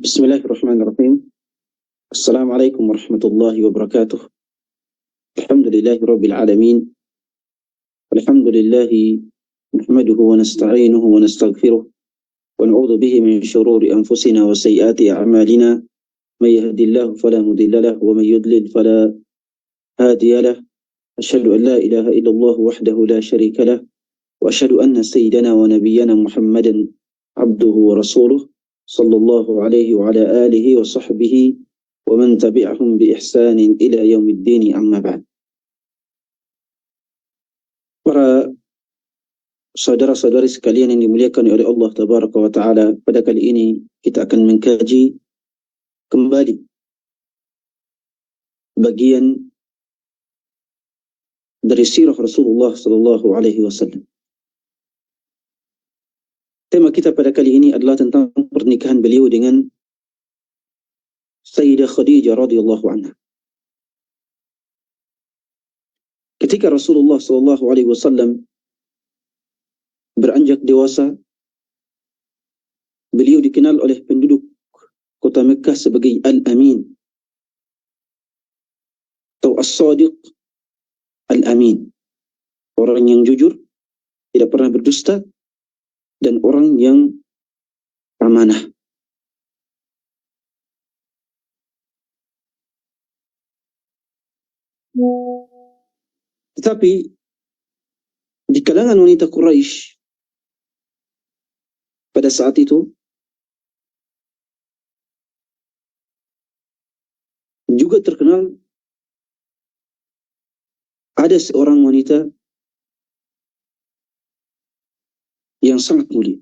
Bismillahirrahmanirrahim. Assalamualaikum warahmatullahi wabarakatuh. Alhamdulillahi rabbil alamin. Alhamdulillahi nahmaduhu wa nasta'inuhu wa nastaghfiruh wa na'udzu bihi min shururi anfusina wa sayyiati a'malina. May yahdihillahu fala mudilla lahu wa may yudlil fala hadiya lahu. Asyhadu an la ilaha illallah wahdahu la syarika lahu wa asyhadu anna sayyidana wa nabiyyana Muhammadan abduhu wa rasuluh sallallahu alaihi wa ala alihi wa sahbihi wa man tabi'ahum bi ihsanin ila yaumiddin, amma ba'd. Para saudara-saudari sekalian yang dimuliakan oleh Allah tabaraka wa taala, pada kali ini kita akan mengkaji kembali bagian dari sirah Rasulullah sallallahu alaihi wasallam. Tema kita pada kali ini adalah tentang pernikahan beliau dengan Sayyidah Khadijah radhiyallahu anha. Ketika Rasulullah sallallahu alaihi wasallam beranjak dewasa, beliau dikenal oleh penduduk kota Mekah sebagai Al-Amin atau As-Sadiq Al-Amin, orang yang jujur, tidak pernah berdusta, dan orang yang amanah. Tetapi di kalangan wanita Quraisy pada saat itu juga terkenal ada seorang wanita yang sangat mulia.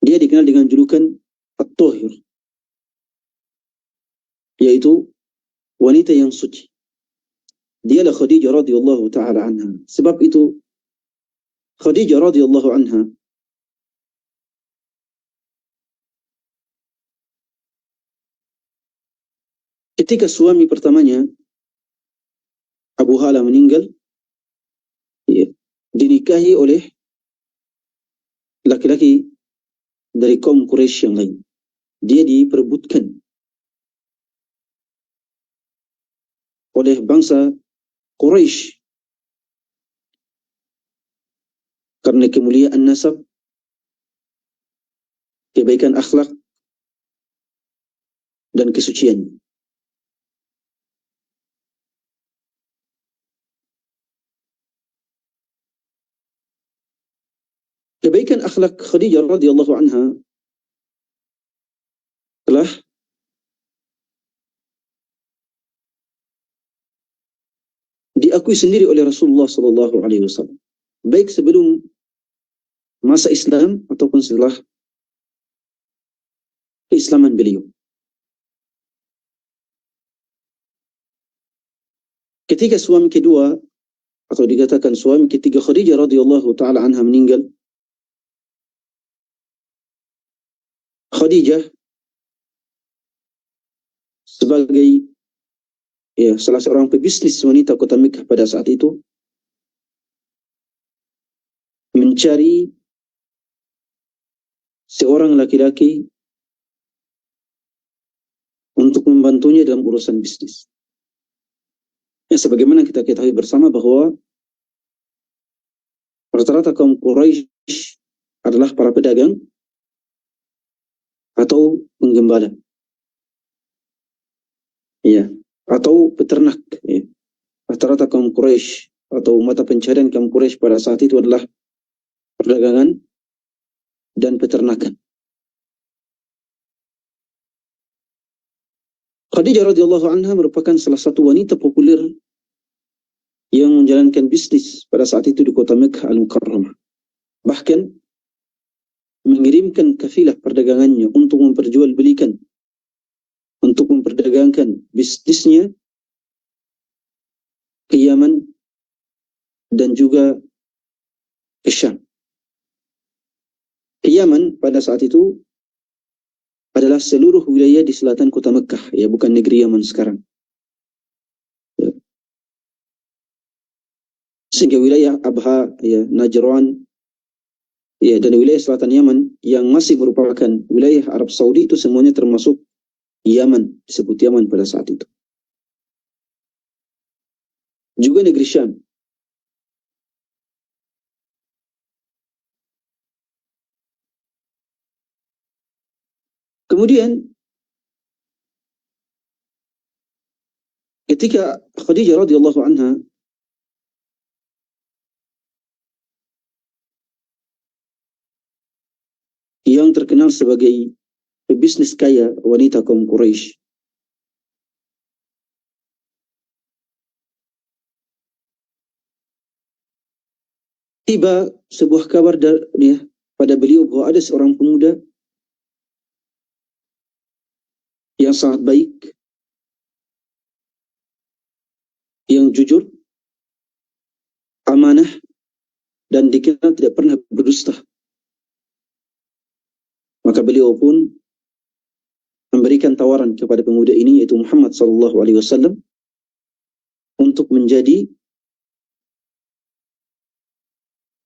Dia dikenal dengan julukan At-Tahir, yaitu wanita yang suci. Dialah Khadijah radhiyallahu taala anha. Sebab itu Khadijah radhiyallahu anha ketika suami pertamanya Abu Hala meninggal, dinikahi oleh laki-laki dari kaum Quraisy yang lain. Dia diperebutkan oleh bangsa Quraisy karena kemuliaan nasab, kebaikan akhlak, dan kesucian. Kebaikan akhlak Khadijah radhiyallahu anha telah diakui sendiri oleh Rasulullah sallallahu alaihi wasallam, baik sebelum masa Islam ataupun setelah keislaman beliau. Ketika suami kedua atau dikatakan suami ketiga Khadijah radhiyallahu taala anha meninggal, Khadijah sebagai salah seorang pebisnis wanita kota Mekah pada saat itu mencari seorang laki-laki untuk membantunya dalam urusan bisnis. Sebagaimana kita ketahui bersama bahwa rata-rata kaum Quraisy adalah para pedagang atau penggembala, atau peternak. Rata-rata kaum Quraisy atau mata pencarian kaum Quraisy pada saat itu adalah perdagangan dan peternakan. Khadijah radhiyallahu anha merupakan salah satu wanita populer yang menjalankan bisnis pada saat itu di kota Mekah Al-Mukarramah. Bahkan mengirimkan kafilah perdagangannya untuk memperjualbelikan, untuk memperdagangkan bisnisnya ke Yaman dan juga ke Syam. Ke Yaman pada saat itu adalah seluruh wilayah di selatan kota Mekah, bukan negeri Yaman sekarang. Sehingga wilayah Abha, Najran, Ya, dan wilayah selatan Yaman yang masih merupakan wilayah Arab Saudi itu semuanya termasuk Yaman, disebut Yaman pada saat itu. Juga negeri Syam. Kemudian ketika Khadijah radhiyallahu anha yang terkenal sebagai pebisnis kaya wanita kaum Quraisy, tiba sebuah kabar pada beliau bahwa ada seorang pemuda yang sangat baik, yang jujur, amanah, dan dikenal tidak pernah berdusta. Maka beliau pun memberikan tawaran kepada pemuda ini, yaitu Muhammad SAW, untuk menjadi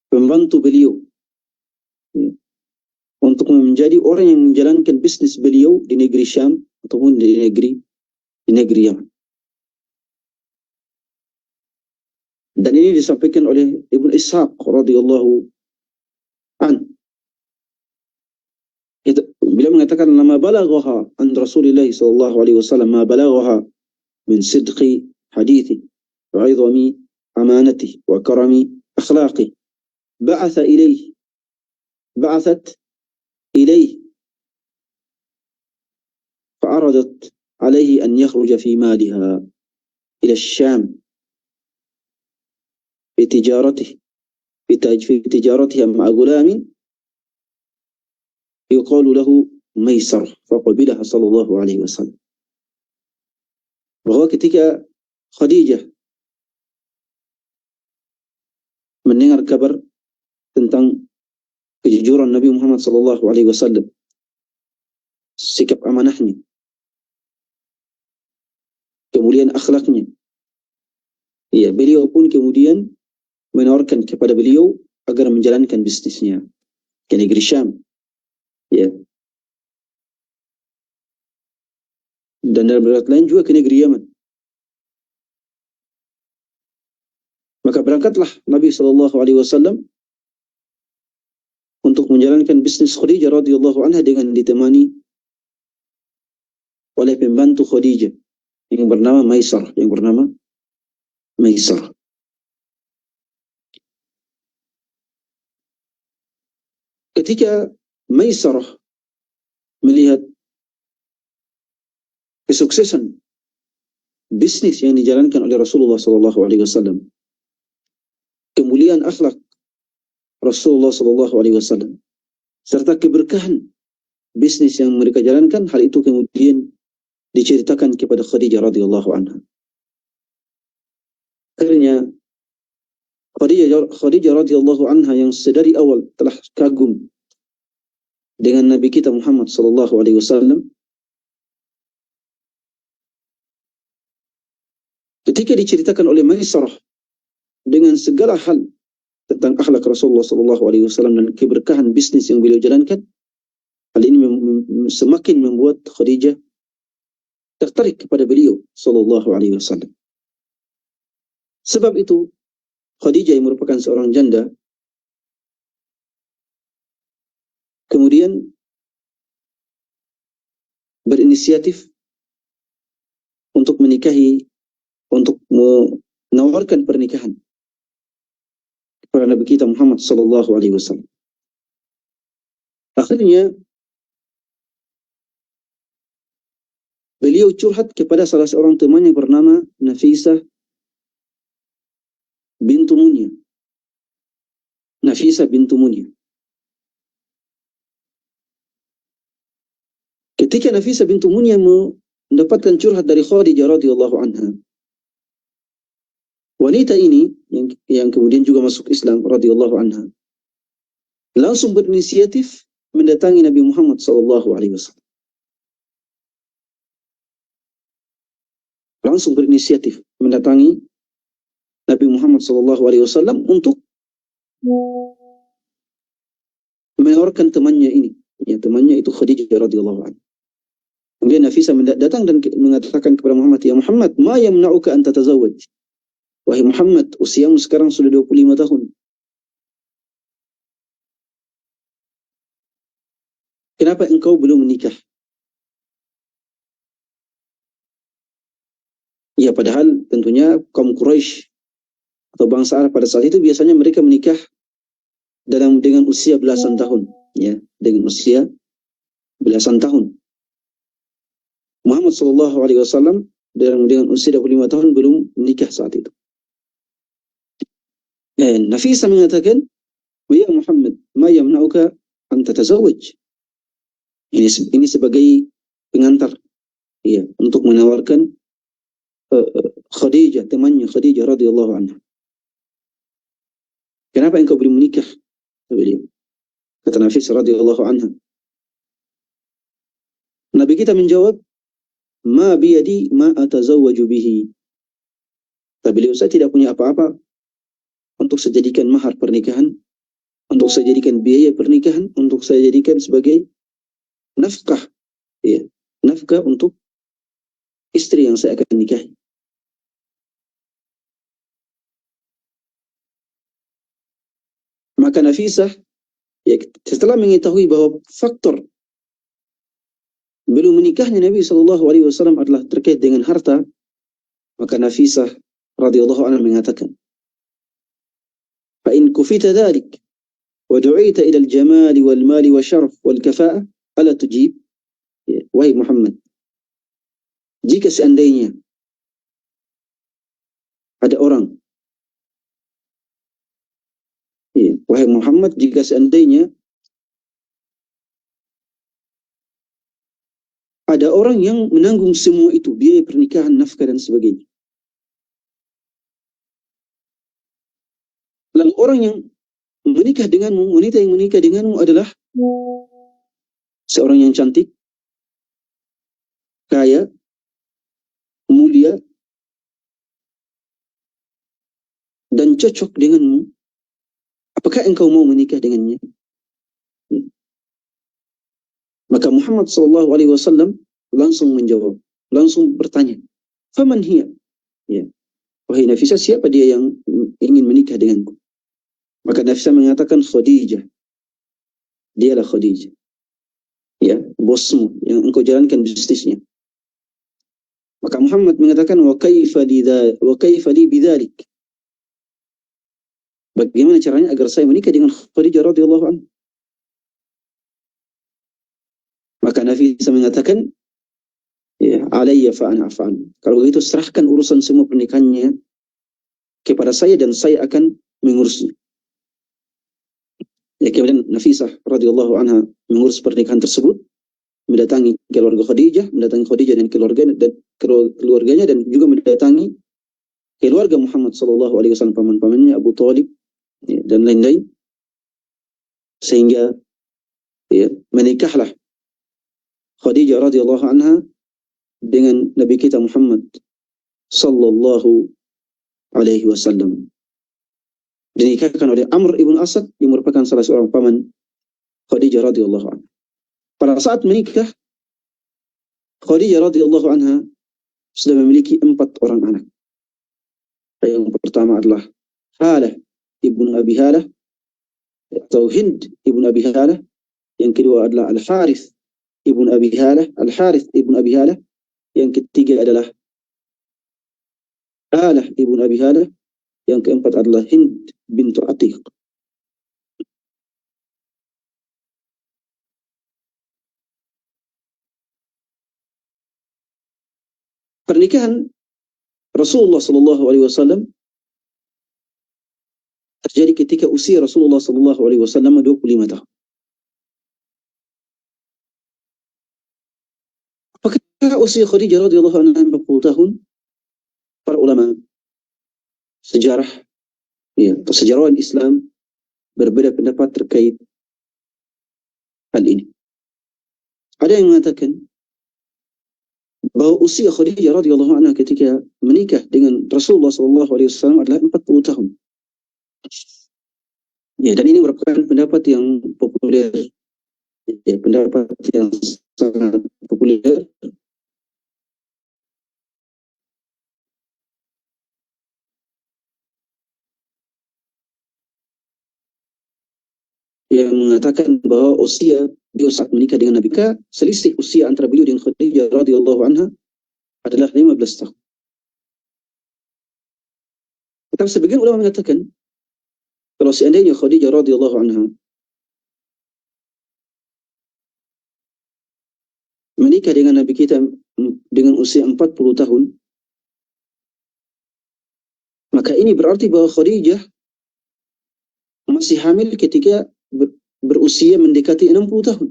pembantu beliau, untuk menjadi orang yang menjalankan bisnis beliau di negeri Syam ataupun di negeri Yaman. Dan ini disampaikan oleh Ibnu Ishaq radhiyallahu an. Beliau mengatakan, lama balaghaha an Rasulillah sallallahu alaihi wasallam ma balaghaha min sidqi hadithi wa 'idhami amanatihi wa karami akhlaqi ba'athat ilayhi fa'aradat alayhi an yakhruja fi maliha ila الشام في تجارتها مع غلام يقال له ميسر فقبلها صلى الله عليه وسلم. Bahwa ketika Khadijah mendengar kabar tentang kejujuran Nabi Muhammad sallallahu alaihi wasallam, sikap amanahnya, kemudian akhlaknya, ya, beliau pun kemudian menawarkan kepada beliau agar menjalankan bisnisnya ke negeri Syam. Ya. Dan dalam riwayat lain juga ke negeri Yaman. Maka berangkatlah Nabi SAW untuk menjalankan bisnis Khadijah radhiyallahu anha dengan ditemani oleh pembantu Khadijah yang bernama Maisar, Ketika Maisarah melihat kesuksesan bisnis yang dijalankan oleh Rasulullah SAW, kemuliaan akhlak Rasulullah SAW, serta keberkahan bisnis yang mereka jalankan, hal itu kemudian diceritakan kepada Khadijah radhiyallahu anha. Akhirnya Khadijah radhiyallahu anha yang sedari awal telah kagum dengan Nabi kita Muhammad SAW, ketika diceritakan oleh Maisarah dengan segala hal tentang akhlak Rasulullah SAW dan keberkahan bisnis yang beliau jalankan, hal ini semakin membuat Khadijah tertarik kepada beliau SAW. Sebab itu Khadijah yang merupakan seorang janda kemudian berinisiatif untuk menawarkan pernikahan kepada Nabi kita Muhammad SAW. Akhirnya beliau curhat kepada salah seorang teman yang bernama Nafisah bintu Munya. Ketika Nafisah bintu Munya mendapatkan curhat dari Khadijah radhiyallahu anha, wanita ini yang kemudian juga masuk Islam radhiyallahu anha, langsung berinisiatif mendatangi Nabi Muhammad SAW. Langsung berinisiatif mendatangi Nabi Muhammad SAW untuk menawarkan temannya ini. Ya, temannya itu Khadijah radhiyallahu anha. Kemudian Nafisah datang dan mengatakan kepada Muhammad, "Ya Muhammad, ma yamna'uka an tatazawwaj?" Wahai Muhammad, usiamu sekarang sudah 25 tahun. Kenapa engkau belum menikah? Ya, padahal tentunya kaum Quraisy atau bangsa Arab pada saat itu biasanya mereka menikah dengan usia belasan tahun, ya, dengan usia belasan tahun. Muhammad sallallahu alaihi wasallam dengan usia 25 tahun belum menikah saat itu. Dan Nafisah mengatakan, "Ya Muhammad, ma yamna'uka an tatazawwaj?" Ini sebagai pengantar, ya, untuk menawarkan Khadijah, temannya Khadijah radhiyallahu anha. Kenapa engkau belum menikah? Kata Nafisah radhiyallahu anha. Nabi kita menjawab, "Ma biyadi ma atazawwaju bihi." Kata beliau, saya tidak punya apa-apa untuk saya jadikan mahar pernikahan, untuk saya jadikan biaya pernikahan, untuk saya jadikan sebagai nafkah, ya, nafkah untuk istri yang saya akan nikahi. Maka Nafisah, ya, setelah mengetahui bahwa faktor belum menikahnya Nabi sallallahu alaihi wasallam adalah terkait dengan harta, maka Nafisah radhiyallahu anha mengatakan, "Fa in kufita dhalik wa du'ita ila al-jamal wal mal wa syaraf wal kafa'ah ala tujib?" Ya, wahai Muhammad, jika seandainya ada orang, ya, wahai Muhammad, jika seandainya ada orang yang menanggung semua itu, biaya pernikahan, nafkah dan sebagainya, lalu orang yang menikah denganmu, wanita yang menikah denganmu adalah seorang yang cantik, kaya, mulia, dan cocok denganmu, apakah engkau mau menikah dengannya? Maka Muhammad sallallahu alaihi wasallam langsung menjawab, langsung bertanya, "Faman hiya?" Ya, wahai Nafisah, siapa dia yang ingin menikah denganku? Maka Nafisah mengatakan, "Khadijah." Dialah Khadijah, ya, bosmu yang engkau jalankan bisnisnya. Maka Muhammad mengatakan, "Wa kaifa li bidzalik?" Bagaimana caranya agar saya menikah dengan Khadijah radhiyallahu anha? Maka Nafisah mengatakan, ya, alayya fa ana af'al. Kalau begitu serahkan urusan semua pernikahannya kepada saya dan saya akan mengurusnya. Ya, kemudian Nafisah radhiyallahu anha mengurus pernikahan tersebut, mendatangi keluarga Khadijah, mendatangi Khadijah dan keluarganya, dan juga mendatangi keluarga Muhammad sallallahu alaihi wasallam, paman-pamannya, Abu Thalib, ya, dan lain-lain, sehingga, ya, menikahlah Khadijah radhiyallahu anha dengan Nabi kita Muhammad sallallahu alaihi wasallam. Dinikahkan oleh Amr ibn Asad yang merupakan salah seorang paman Khadijah radhiyallahu anha. Pada saat menikah, Khadijah radhiyallahu anha sudah memiliki 4 orang anak. Yang pertama adalah Halah ibn Abi Halah atau Hind ibn Abi Halah. Yang kedua adalah Al-Harith ibn Abi Halah, Al-Harith ibn Abi Halah. Yang ketiga adalah Halah ibn Abi Halah. Yang keempat adalah Hind bintu Atiq. Pernikahan Rasulullah sallallahu alaihi wasallam terjadi ketika usia Rasulullah sallallahu alaihi wasallam 25 tahun. Apakah usia Khadijah radhiyallahu anha 40 tahun? Para ulama sejarah, ya, atau sejarawan Islam berbeda pendapat terkait hal ini. Ada yang mengatakan bahwa usia Khadijah radhiyallahu anha ketika menikah dengan Rasulullah sallallahu alaihi wasallam adalah 40 tahun. Ya, dan ini merupakan pendapat yang populer, ya, pendapat yang sangat populer yang mengatakan bahwa usia beliau saat menikah dengan Nabi Ka, selisih usia antara beliau dengan Khadijah radhiyallahu anha adalah 15 tahun. Tetapi sebagian ulama mengatakan kalau seandainya Khadijah radhiyallahu anha menikah dengan Nabi kita dengan usia 40 tahun, maka ini berarti bahwa Khadijah masih hamil ketika berusia mendekati 60 tahun.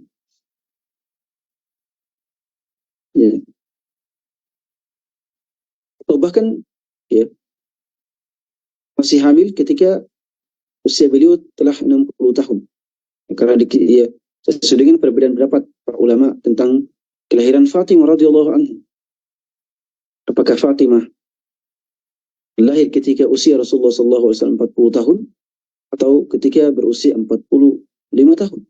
Ya. Atau bahkan ya, masih hamil ketika usia beliau telah 60 tahun. Karena ya, sesuai dengan perbedaan pendapat para ulama tentang kelahiran Fatimah radhiyallahu anha. Apakah Fatimah lahir ketika usia Rasulullah SAW 40 tahun atau ketika berusia 45 tahun?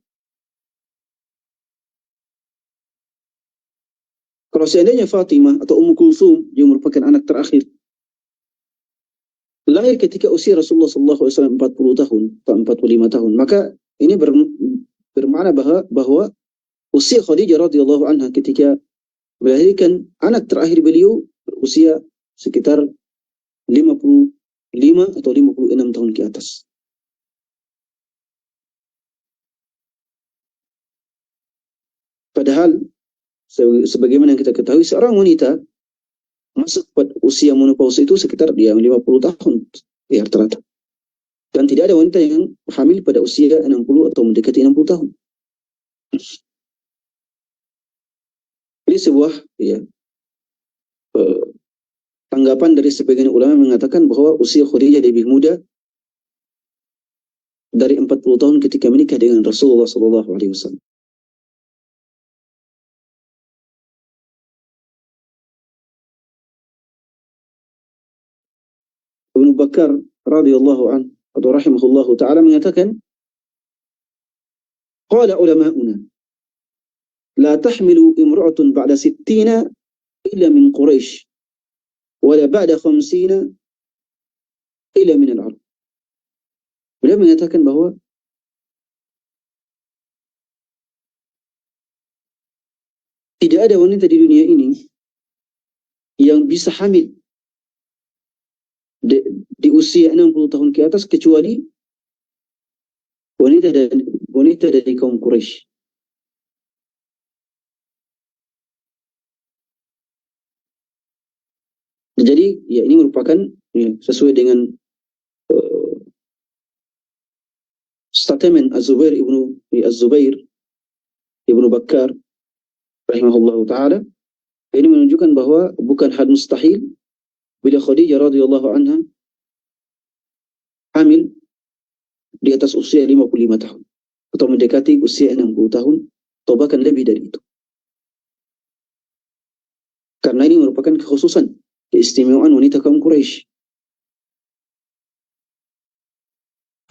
Kalau seandainya Fatimah atau Ummu Kulthum yang merupakan anak terakhir lahir ketika usia Rasulullah SAW 40 tahun atau 45 tahun, maka ini bermakna bahwa usia Khadijah radhiyallahu anha ketika melahirkan anak terakhir beliau berusia sekitar 55 atau 56 tahun ke atas. Padahal sebagaimana yang kita ketahui, seorang wanita masuk pada usia menopause itu sekitar dia 50 tahun ya rata-rata. Dan tidak ada wanita yang hamil pada usia 60 atau mendekati 60 tahun. Ini sebuah ya, tanggapan dari sebagian ulama mengatakan bahwa usia Khadijah lebih muda dari 40 tahun ketika menikah dengan Rasulullah SAW. Ibnu Bakar radhiyallahu anhu atau rahimahullahu taala mengatakan, qala ulama'una la tahmilu imra'atun ba'da 60 illa min Quraisy wala ba'da 50 illa min al-Arab. Beliau mengatakan bahwa tidak ada wanita di dunia ini yang bisa hamil di usia 60 tahun ke atas kecuali wanita dari kaum Quraisy. Jadi ya ini merupakan ya, sesuai dengan statement Az-Zubair ibnu Bakkar rahimahullahu taala. Ini menunjukkan bahwa bukan hal mustahil bila Khadijah radhiyallahu anha hamil di atas usia 55 tahun atau mendekati usia 60 tahun atau bahkan lebih dari itu. Karena ini merupakan kekhususan, keistimewaan wanita kaum Quraisy.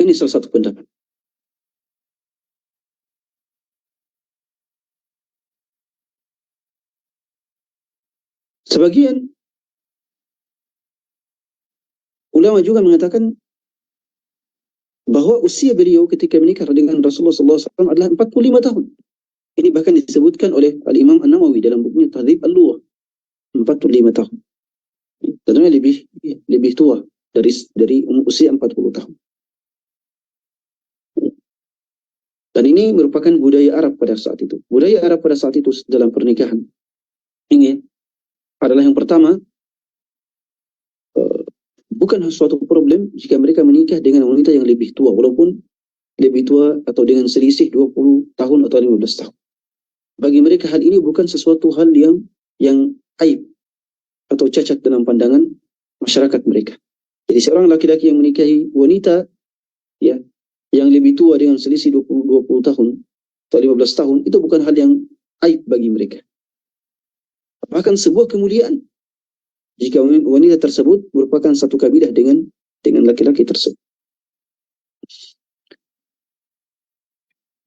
Ini salah satu pendapat. Sebagian ulama juga mengatakan bahwa usia beliau ketika menikah dengan Rasulullah SAW adalah 45 tahun. Ini bahkan disebutkan oleh Al-Imam An-Nawawi dalam bukunya Tahdzib Al-Lughah, 45 tahun. Tentunya lebih tua dari usia 40 tahun. Dan ini merupakan budaya Arab pada saat itu. Budaya Arab pada saat itu dalam pernikahan ini adalah yang pertama, bukan suatu problem jika mereka menikah dengan wanita yang lebih tua, walaupun lebih tua atau dengan selisih 20 tahun atau 15 tahun. Bagi mereka hal ini bukan sesuatu hal yang aib atau cacat dalam pandangan masyarakat mereka. Jadi seorang laki-laki yang menikahi wanita ya yang lebih tua dengan selisih 20 tahun atau 15 tahun itu bukan hal yang aib bagi mereka. Bahkan sebuah kemuliaan jika wanita tersebut merupakan satu kabilah dengan laki-laki tersebut.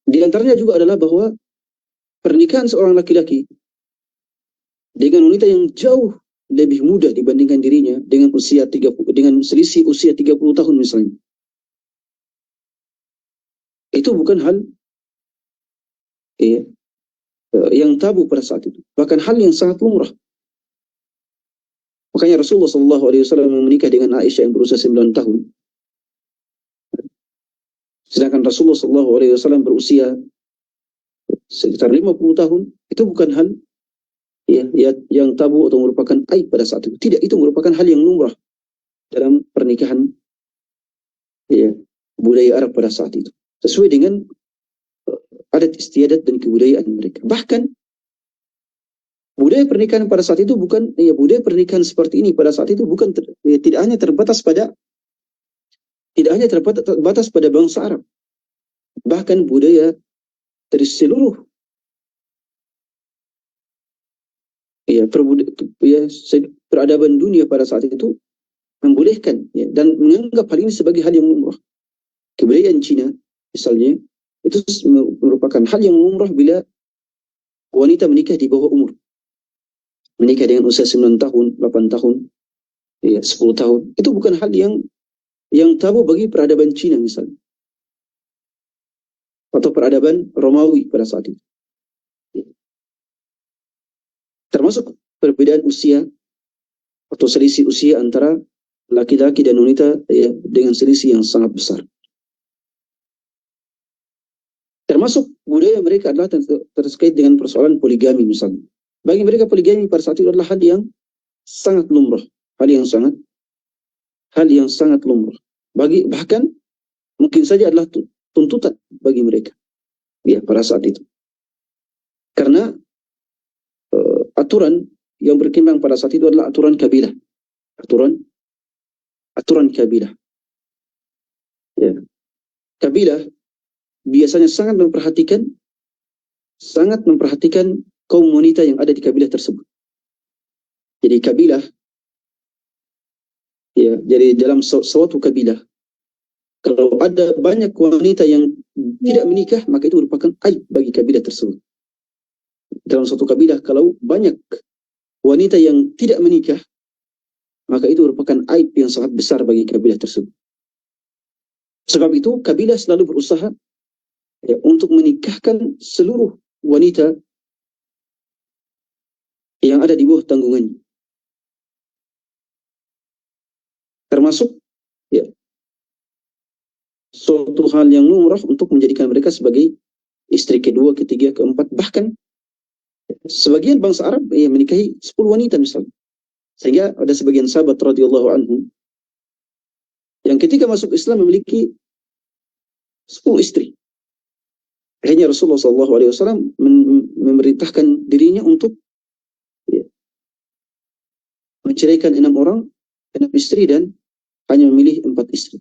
Di antaranya juga adalah bahwa pernikahan seorang laki-laki dengan wanita yang jauh lebih muda dibandingkan dirinya dengan dengan selisih usia 30 tahun misalnya. Itu bukan hal ya, yang tabu pada saat itu. Bahkan hal yang sangat lumrah. Makanya Rasulullah SAW menikah dengan Aisyah yang berusia 9 tahun. Sedangkan Rasulullah SAW berusia sekitar 50 tahun. Itu bukan hal yang tabu atau merupakan aib pada saat itu. Tidak, itu merupakan hal yang lumrah dalam pernikahan budaya Arab pada saat itu. Sesuai dengan adat istiadat dan kebudayaan mereka. Bahkan budaya pernikahan pada saat itu bukan budaya pernikahan seperti ini pada saat itu bukan tidak hanya terbatas pada bangsa Arab. Bahkan budaya dari seluruh peradaban dunia pada saat itu membolehkan dan menganggap hal ini sebagai hal yang lumrah. Kebudayaan Cina misalnya itu merupakan hal yang lumrah bila wanita menikah di bawah umur. Menikah dengan usia 9 tahun, 8 tahun, 10 tahun. Itu bukan hal yang tabu bagi peradaban Cina misalnya. Atau peradaban Romawi pada saat itu. Termasuk perbedaan usia atau selisih usia antara laki-laki dan wanita dengan selisih yang sangat besar. Termasuk budaya mereka adalah terkait dengan persoalan poligami misalnya. Bagi mereka poligami pada saat itu adalah hal yang sangat lumrah, hal yang sangat lumrah. Bahkan mungkin saja adalah tuntutan bagi mereka pada saat itu. Karena aturan yang berkembang pada saat itu adalah aturan kabilah. Aturan kabilah. Kabilah biasanya sangat memperhatikan kaum wanita yang ada di kabilah tersebut. Jadi kabilah jadi dalam suatu kabilah kalau ada banyak wanita yang tidak menikah, maka itu merupakan aib bagi kabilah tersebut. Dalam suatu kabilah kalau banyak wanita yang tidak menikah, maka itu merupakan aib yang sangat besar bagi kabilah tersebut. Sebab itu kabilah selalu berusaha untuk menikahkan seluruh wanita yang ada di bawah tanggungannya. Termasuk suatu hal yang lumrah untuk menjadikan mereka sebagai istri kedua, ketiga, keempat, bahkan sebagian bangsa Arab menikahi 10 wanita misalnya. Sehingga ada sebagian sahabat radhiyallahu anhum yang ketika masuk Islam memiliki 10 istri. Akhirnya Rasulullah SAW memerintahkan dirinya untuk menceraikan 6 istri dan hanya memilih 4 istri.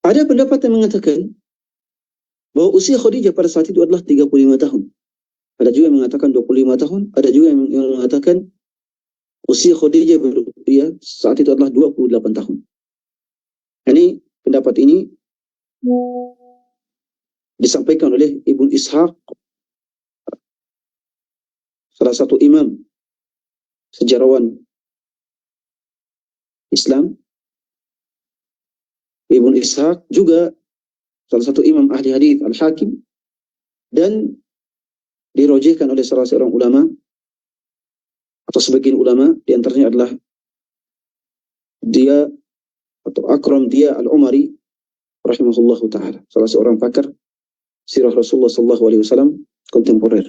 Ada pendapat yang mengatakan bahwa usia Khadijah pada saat itu adalah 35 tahun. Ada juga yang mengatakan 25 tahun, ada juga yang mengatakan usia Khadijah saat itu adalah 28 tahun. Ini pendapat ini disampaikan oleh Ibnu Ishaq, salah satu imam sejarawan Islam. Ibnu Ishaq juga salah satu imam ahli hadis Al-Hakim, dan dirojihkan oleh salah seorang ulama atau sebagian ulama, di antaranya adalah dia atau Akram dia Al-Umari rahimahullahu taala, salah seorang pakar sirah Rasulullah SAW kontemporer.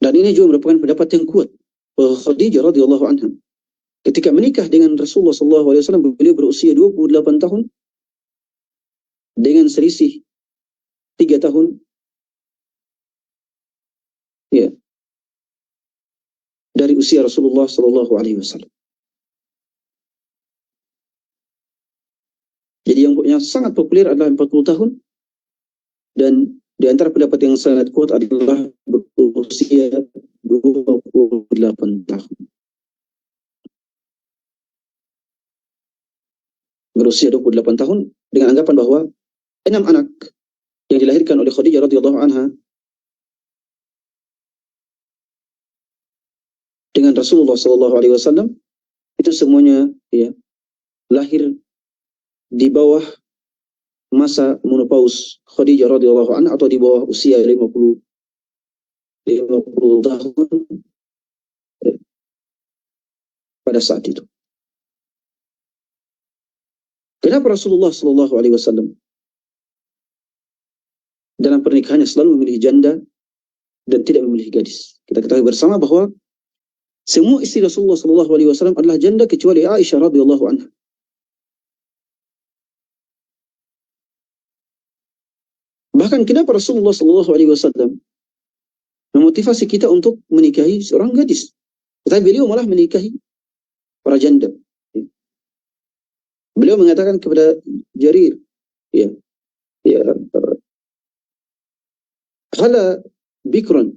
Dan ini juga merupakan pendapat yang kuat bahwa Khadijah radhiyallahu anha ketika menikah dengan Rasulullah SAW, beliau berusia 28 tahun dengan selisih 3 tahun dari usia Rasulullah SAW. Jadi yang sangat populer adalah 40 tahun, dan Di antara pendapat yang sangat kuat adalah berusia 28 tahun. Berusia 28 tahun dengan anggapan bahwa 6 anak yang dilahirkan oleh Khadijah radhiyallahu anha dengan Rasulullah sallallahu alaihi wasallam itu semuanya ya lahir di bawah masa menopause Khadijah radhiyallahu anha atau di bawah usia 50 tahun pada saat itu. Kenapa Rasulullah sallallahu alaihi wasallam dalam pernikahannya selalu memilih janda dan tidak memilih gadis? Kita ketahui bersama bahwa semua istri Rasulullah sallallahu alaihi wasallam adalah janda kecuali Aisyah radhiyallahu anha. Bahkan kenapa Rasulullah sallallahu alaihi wasallam memotivasi kita untuk menikahi seorang gadis, tetapi beliau malah menikahi para janda. Beliau mengatakan kepada Jarir, ya, ya, hala bikran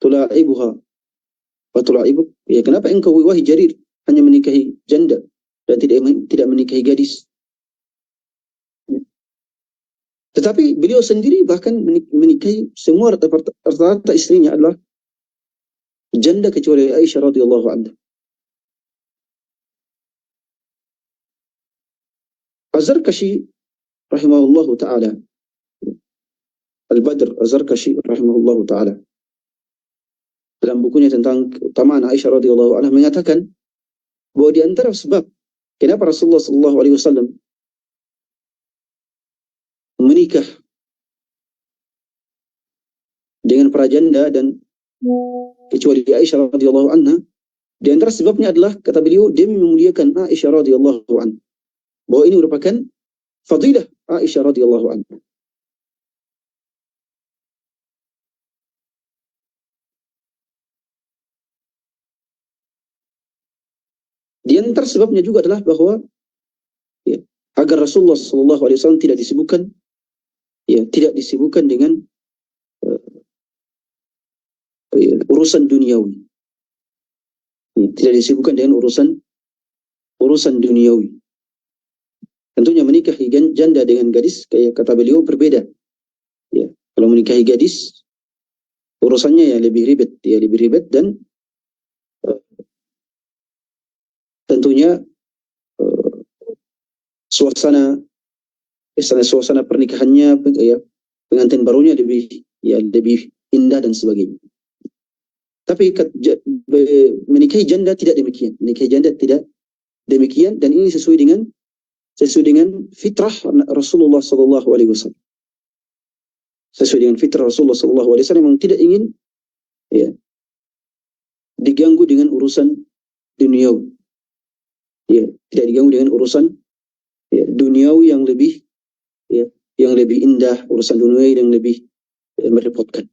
tula'ibuha wa tula'ibuk. Ya, kenapa engkau wahai Jarir hanya menikahi janda dan tidak menikahi gadis? Ya. Tetapi beliau sendiri bahkan menikahi semua rata-rata istrinya adalah janda kecuali Aisyah radhiyallahu anha. Az-Zarkashi rahimahullahu ta'ala, Al-Badr Az-Zarkashi rahimahullahu ta'ala, dalam bukunya tentang keutamaan Aisyah radhiyallahu anha mengatakan bahwa di antara sebab kenapa Rasulullah sallallahu alaihi wasallam menikah dengan para janda dan kecuali Aisyah radhiyallahu anha, di antara sebabnya adalah kata beliau demi memuliakan Aisyah radhiyallahu anha, bahwa ini merupakan fadilah Aisyah radhiyallahu anha. Di antara sebabnya juga adalah bahwa ya, agar Rasulullah sallallahu alaihi wasallam tidak disibukkan dengan urusan duniawi. Ya, tidak disibukkan dengan urusan duniawi. Tentunya menikahi janda dengan gadis, kayak kata beliau, berbeda. Ya, kalau menikahi gadis, urusannya ya lebih ribet dan tentunya suasana pernikahannya, ya, pengantin barunya lebih indah dan sebagainya. Tapi menikahi janda tidak demikian. Menikahi janda tidak demikian, dan ini sesuai dengan fitrah Rasulullah sallallahu alaihi wasallam. Sesuai dengan fitrah Rasulullah sallallahu alaihi wasallam yang tidak ingin ya diganggu dengan urusan duniawi. Ya, tidak diganggu dengan urusan ya, duniawi yang lebih indah, urusan duniawi yang lebih merepotkan.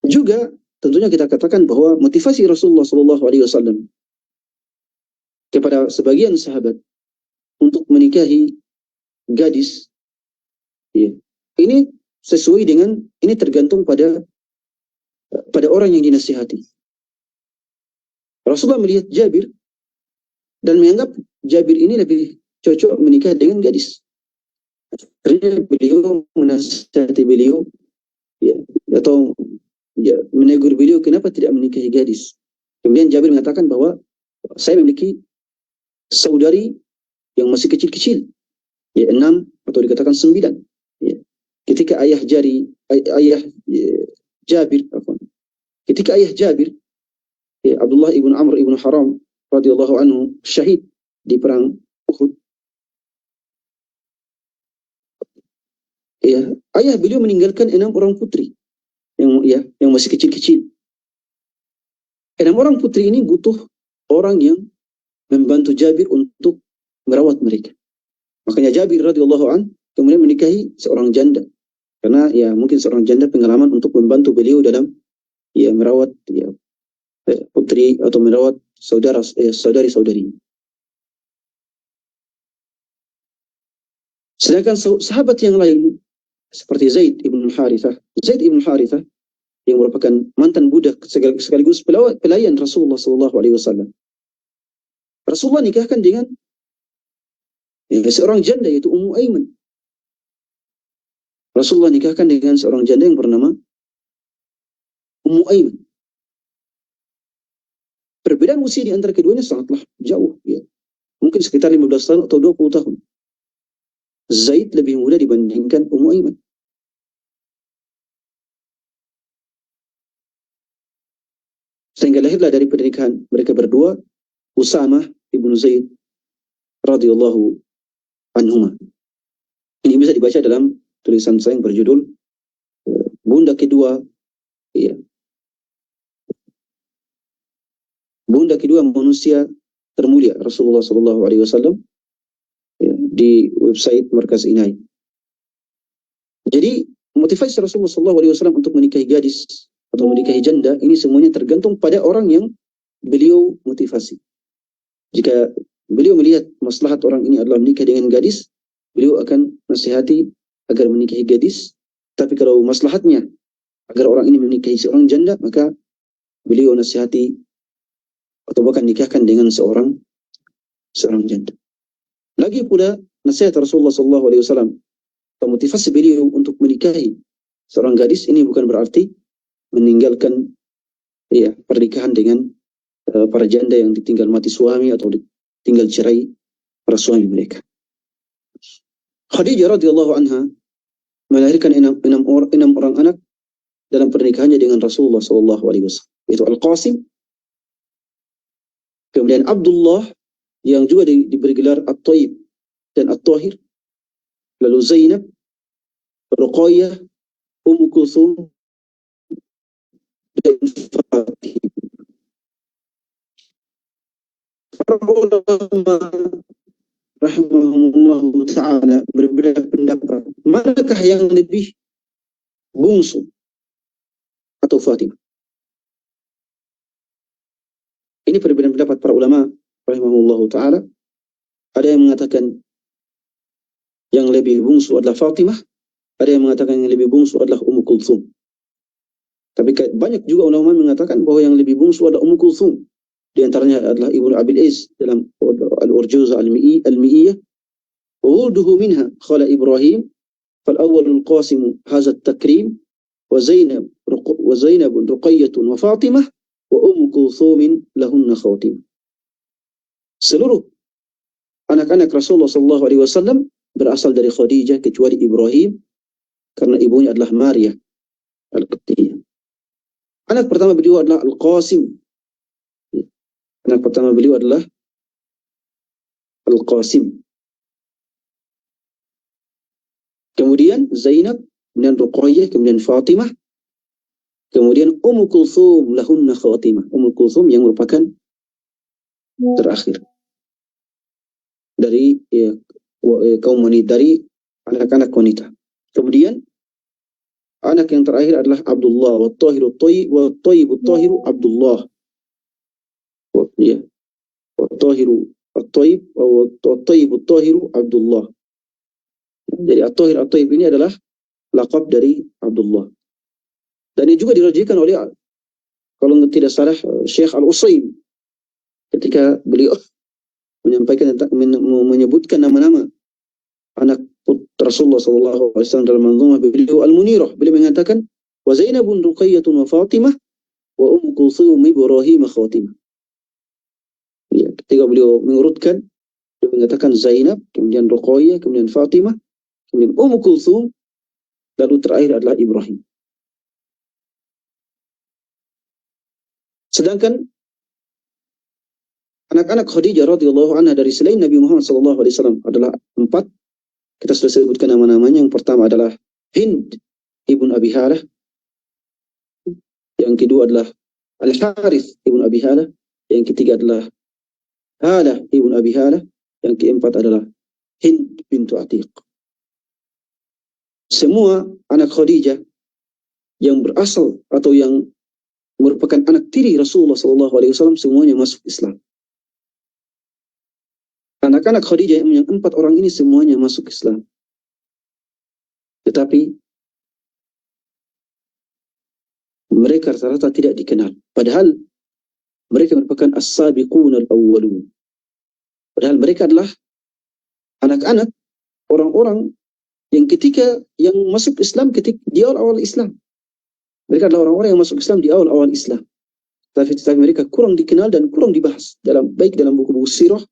Juga tentunya kita katakan bahwa motivasi Rasulullah sallallahu alaihi wasallam kepada sebagian sahabat untuk menikahi gadis, ya, ini sesuai dengan, ini tergantung pada orang yang dinasihati. Rasulullah melihat Jabir dan menganggap Jabir ini lebih cocok menikah dengan gadis. Karena beliau menasihati beliau, ya, atau ya, menegur beliau kenapa tidak menikahi gadis. Kemudian Jabir mengatakan bahwa saya memiliki saudari yang masih kecil-kecil, ya 6 atau dikatakan 9. Ya. Ketika ayah Jabir, ya, Abdullah ibn Amr ibn Haram radhiyallahu anhu syahid di perang Uhud. Ya, ayah beliau meninggalkan 6 orang putri yang masih kecil-kecil. 6 orang putri ini butuh orang yang membantu Jabir untuk merawat mereka. Makanya Jabir radhiyallahu anhu kemudian menikahi seorang janda, karena ya mungkin seorang janda pengalaman untuk membantu beliau dalam ya merawat ya putri atau merawat saudari-saudari. Sedangkan sahabat yang lain seperti Zaid ibn Harithah yang merupakan mantan budak sekaligus pelayan Rasulullah sallallahu alaihi wasallam. Rasulullah nikahkan dengan seorang janda yaitu Ummu Aiman. Rasulullah nikahkan dengan seorang janda yang bernama Ummu Aiman. Perbedaan usia di antara keduanya sangatlah jauh, ya. Mungkin sekitar 15 tahun atau 20 tahun. Zaid lebih muda dibandingkan Ummu Aiman. Sehingga lahirlah dari pernikahan mereka berdua Usamah ibnu Zaid radhiyallahu anhuma. Ini bisa dibaca dalam tulisan saya yang berjudul Bunda Kedua, ya, Bunda Kedua Manusia Termulia Rasulullah sallallahu alaihi wasallam, ya, di website Markas Inai. Jadi motivasi Rasulullah sallallahu alaihi wasallam untuk menikahi gadis atau menikahi janda ini semuanya tergantung pada orang yang beliau motivasi. Jika beliau melihat maslahat orang ini adalah menikah dengan gadis, beliau akan nasihati agar menikahi gadis. Tapi kalau maslahatnya agar orang ini menikahi seorang janda, maka beliau nasihati atau bahkan nikahkan dengan seorang janda. Lagi pula nasihat Rasulullah SAW atau motivasi beliau untuk menikahi seorang gadis ini bukan berarti meninggalkan, ya, pernikahan dengan para janda yang ditinggal mati suami atau ditinggal cerai para suami mereka. Khadijah radhiyallahu anha melahirkan enam orang anak dalam pernikahannya dengan Rasulullah sallallahu alaihi wasallam, yaitu Al-Qasim, kemudian Abdullah yang juga diberi gelar At-Thayyib dan At-Thahir, lalu Zainab, Ruqayyah, Ummu Kulthum dan Fatimah. Para ulama rahimahumullah ta'ala berbeda pendapat manakah yang lebih bungsu atau Fatimah. Ini perbedaan pendapat para ulama rahimahumullah ta'ala. Ada yang mengatakan yang lebih bungsu adalah Fatimah, ada yang mengatakan yang lebih bungsu adalah Ummu Kulthum. Tapi banyak juga ulama mengatakan bahwa yang lebih bungsu adalah Ummu Kulthum. Di antaranya adalah Ibnu Abil Iz dalam Al-Urjuza Al-Mi'iyah, "Wulduhu minha khala Ibrahim, fal awwalul Qasim hadha at-takrim, wa Zainab Ruqayyah wa Fatimah wa Ummu Kulthum lahunna khawatim." Seluruh anak-anak Rasulullah sallallahu alaihi wasallam berasal dari Khadijah kecuali Ibrahim karena ibunya adalah Maryah Al-Qibtiyah. Anak pertama beliau adalah Al-Qasim. Anak pertama beliau adalah Al-Qasim. Kemudian Zainab, kemudian Ruqayyah, kemudian Fatimah, kemudian Ummu Kulthum lahunna khawatimah. Ummu Kulthum yang merupakan terakhir dari kaum wanita, dari anak-anak wanita. Kemudian anak yang terakhir adalah Abdullah, wa Tahiru Tahiru Abdullah. Ya, At-Tahiru At-Tayyib atau At-Tayyib At-Tahiru Abdullah. Jadi At-Tahir At-Tayyib ini adalah laqab dari Abdullah. Dan ini juga dirajikan oleh, kalau tidak salah, Syekh Al-Usaim ketika beliau menyampaikan menyebutkan nama-nama anak Rasulullah sallallahu alaihi wasallam dalam manzumah beliau Al-Munirah. Beliau mengatakan wa Zainabun Ruqayyatun wa Fatimah wa Ummu Kulthum Ibrahim khawatimah. Ya, ketika beliau mengurutkan, beliau mengatakan Zainab, kemudian Ruqayyah, kemudian Fatimah, kemudian Ummu Kulthum, lalu terakhir adalah Ibrahim. Sedangkan anak-anak Khadijah radhiyallahu anha dari selain Nabi Muhammad sallallahu alaihi wasallam adalah 4. Kita sudah sebutkan nama-namanya. Yang pertama adalah Hind ibn Abi Halah. Yang kedua adalah Al-Harith ibn Abi Halah. Yang ketiga adalah Halah ibn Abi Halah. Yang keempat adalah Hind bintu Atiq. Semua anak Khadijah yang berasal atau yang merupakan anak tiri Rasulullah SAW semuanya masuk Islam. Anak-anak Khadijah yang 4 orang ini semuanya masuk Islam. Tetapi mereka rata-rata tidak dikenal. Padahal mereka merupakan as-sabiqun al-awwalun. Padahal mereka adalah anak-anak orang-orang yang ketika yang masuk Islam ketika di awal-awal Islam. Mereka adalah orang-orang yang masuk Islam di awal-awal Islam. Tapi mereka kurang dikenal dan kurang dibahas baik dalam buku-buku sirah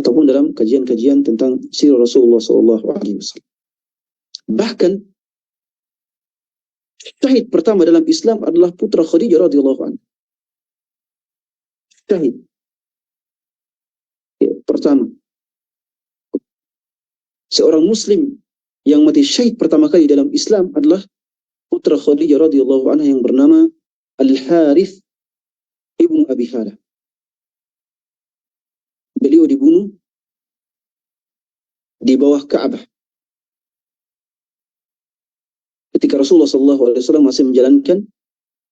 ataupun dalam kajian-kajian tentang sirah Rasulullah SAW. Bahkan syahid pertama dalam Islam adalah putra Khadijah radhiyallahu anha. Syahid pertama, seorang Muslim yang mati syahid pertama kali dalam Islam adalah putra Khadijah radhiyallahu anha yang bernama Al-Harith ibnu Abi Halah. Beliau dibunuh di bawah Ka'bah ketika Rasulullah SAW masih menjalankan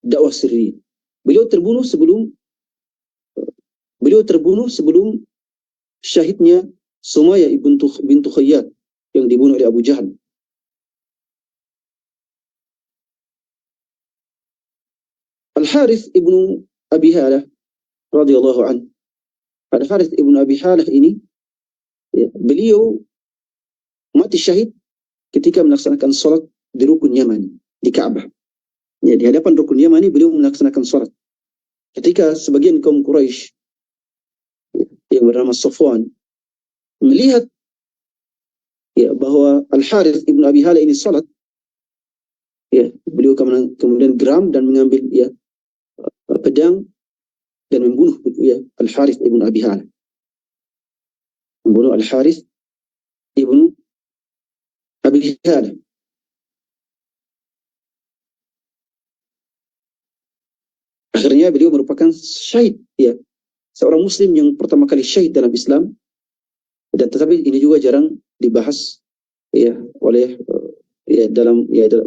dakwah sirri. Beliau terbunuh sebelum syahidnya Sumayyah bintu Khayyat yang dibunuh oleh Abu Jahal. Al-Harith ibnu Abi Halah radhiyallahu anhu. Al-Harith ibnu Abi Halah ini beliau mati syahid ketika melaksanakan salat di rukun Yamani di Ka'bah. Ya, di hadapan rukun Yamani beliau melaksanakan salat. Ketika sebagian kaum Quraisy yang bernama Safwan melihat bahwa Al-Harith ibnu Abi Halah ini salat, beliau kemudian geram dan mengambil pedang dan membunuh Al-Harith ibnu Abi Halah. Membunuh Al-Harith ibnu Abi Halah. Akhirnya beliau merupakan syahid, seorang Muslim yang pertama kali syahid dalam Islam. Dan tetapi ini juga jarang dibahas oleh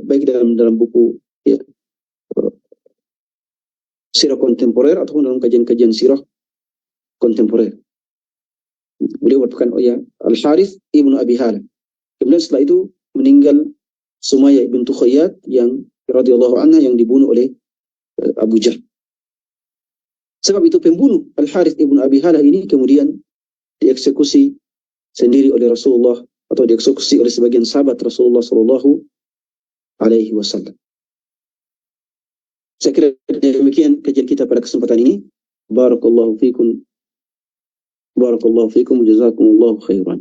baik dalam buku sirah kontemporer ataupun dalam kajian-kajian sirah kontemporer. Beliau merupakan Al-Harith ibnu Abi Halah. Kemudian setelah itu meninggal Sumayyah bintu Khayyat yang radhiyallahu anha yang dibunuh oleh Abu Jahal. Sebab itu pembunuh Al-Harith ibnu Abi Halah ini kemudian dieksekusi sendiri oleh Rasulullah atau dieksekusi oleh sebagian sahabat Rasulullah sallallahu alaihi wasallam. Saya kira demikian kajian kita pada kesempatan ini. Barakallahu fikum. Barakallahu fikum, jazakumullahu khairan.